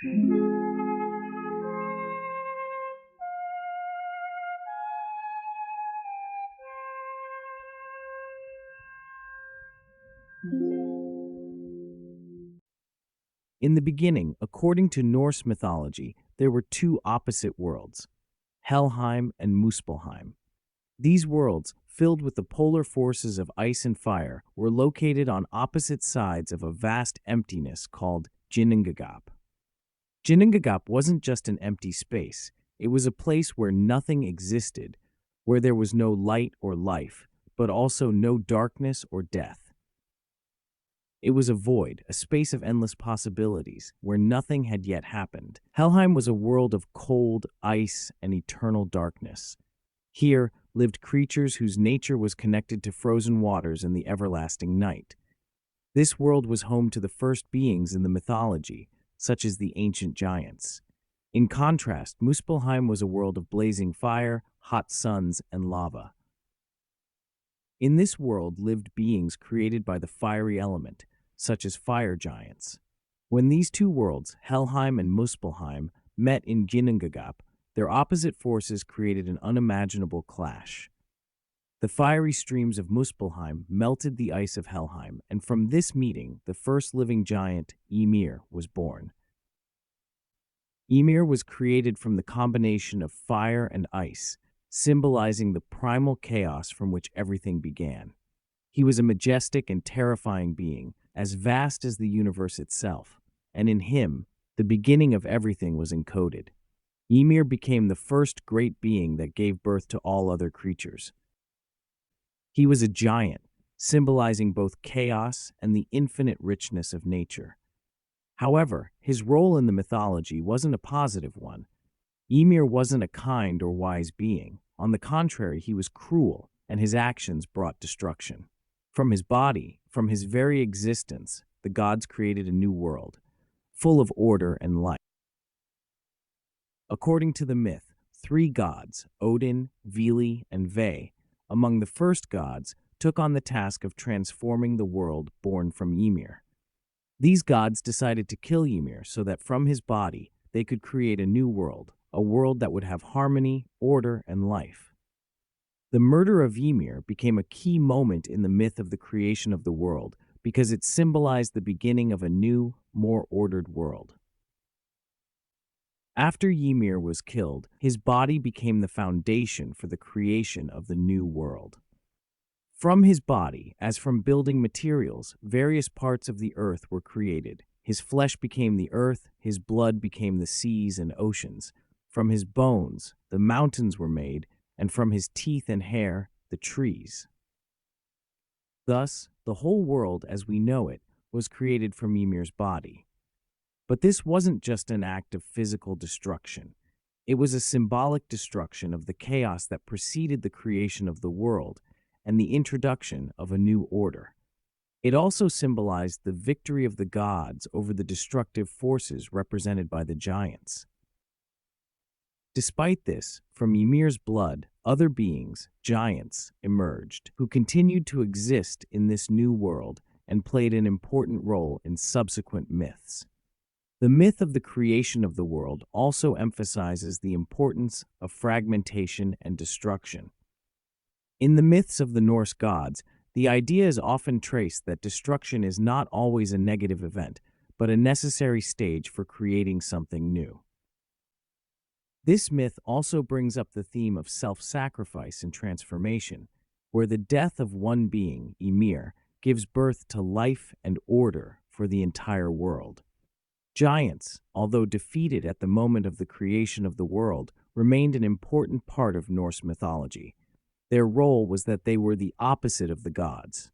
In the beginning, according to Norse mythology, there were two opposite worlds, Helheim and Muspelheim. These worlds, filled with the polar forces of ice and fire, were located on opposite sides of a vast emptiness called Ginnungagap. Ginnungagap wasn't just an empty space, it was a place where nothing existed, where there was no light or life, but also no darkness or death. It was a void, a space of endless possibilities, where nothing had yet happened. Helheim was a world of cold, ice, and eternal darkness. Here lived creatures whose nature was connected to frozen waters and the everlasting night. This world was home to the first beings in the mythology, such as the ancient giants. In contrast, Muspelheim was a world of blazing fire, hot suns, and lava. In this world lived beings created by the fiery element, such as fire giants. When these two worlds, Helheim and Muspelheim, met in Ginnungagap, their opposite forces created an unimaginable clash. The fiery streams of Muspelheim melted the ice of Helheim, and from this meeting, the first living giant, Ymir, was born. Ymir was created from the combination of fire and ice, symbolizing the primal chaos from which everything began. He was a majestic and terrifying being, as vast as the universe itself, and in him, the beginning of everything was encoded. Ymir became the first great being that gave birth to all other creatures. He was a giant, symbolizing both chaos and the infinite richness of nature. However, his role in the mythology wasn't a positive one. Ymir wasn't a kind or wise being. On the contrary, he was cruel, and his actions brought destruction. From his body, from his very existence, the gods created a new world, full of order and light. According to the myth, three gods, Odin, Vili, and Ve, among the first gods, took on the task of transforming the world born from Ymir. These gods decided to kill Ymir so that from his body they could create a new world, a world that would have harmony, order, and life. The murder of Ymir became a key moment in the myth of the creation of the world because it symbolized the beginning of a new, more ordered world. After Ymir was killed, his body became the foundation for the creation of the new world. From his body, as from building materials, various parts of the earth were created. His flesh became the earth, his blood became the seas and oceans. From his bones, the mountains were made, and from his teeth and hair, the trees. Thus, the whole world as we know it was created from Ymir's body. But this wasn't just an act of physical destruction. It was a symbolic destruction of the chaos that preceded the creation of the world and the introduction of a new order. It also symbolized the victory of the gods over the destructive forces represented by the giants. Despite this, from Ymir's blood, other beings, giants, emerged, who continued to exist in this new world and played an important role in subsequent myths. The myth of the creation of the world also emphasizes the importance of fragmentation and destruction. In the myths of the Norse gods, the idea is often traced that destruction is not always a negative event, but a necessary stage for creating something new. This myth also brings up the theme of self-sacrifice and transformation, where the death of one being, Ymir, gives birth to life and order for the entire world. Giants, although defeated at the moment of the creation of the world, remained an important part of Norse mythology. Their role was that they were the opposite of the gods.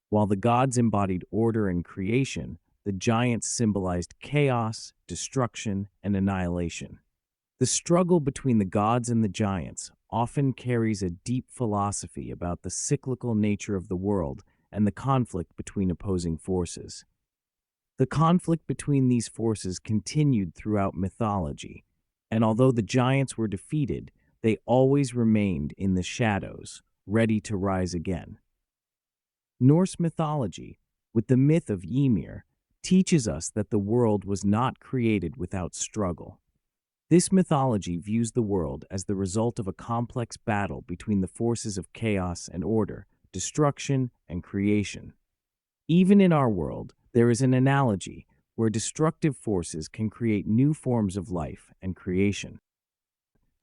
While the gods embodied order and creation, the giants symbolized chaos, destruction, and annihilation. The struggle between the gods and the giants often carries a deep philosophy about the cyclical nature of the world and the conflict between opposing forces. The conflict between these forces continued throughout mythology, and although the giants were defeated, they always remained in the shadows, ready to rise again. Norse mythology, with the myth of Ymir, teaches us that the world was not created without struggle. This mythology views the world as the result of a complex battle between the forces of chaos and order, destruction and creation. Even in our world, there is an analogy where destructive forces can create new forms of life and creation.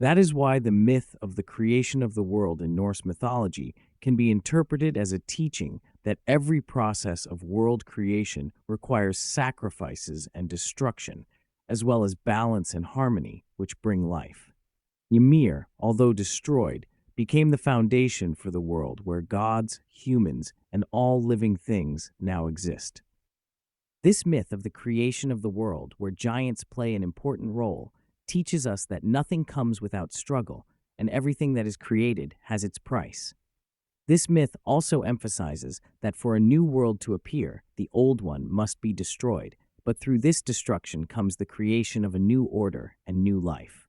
That is why the myth of the creation of the world in Norse mythology can be interpreted as a teaching that every process of world creation requires sacrifices and destruction, as well as balance and harmony, which bring life. Ymir, although destroyed, became the foundation for the world where gods, humans, and all living things now exist. This myth of the creation of the world, where giants play an important role, teaches us that nothing comes without struggle, and everything that is created has its price. This myth also emphasizes that for a new world to appear, the old one must be destroyed, but through this destruction comes the creation of a new order and new life.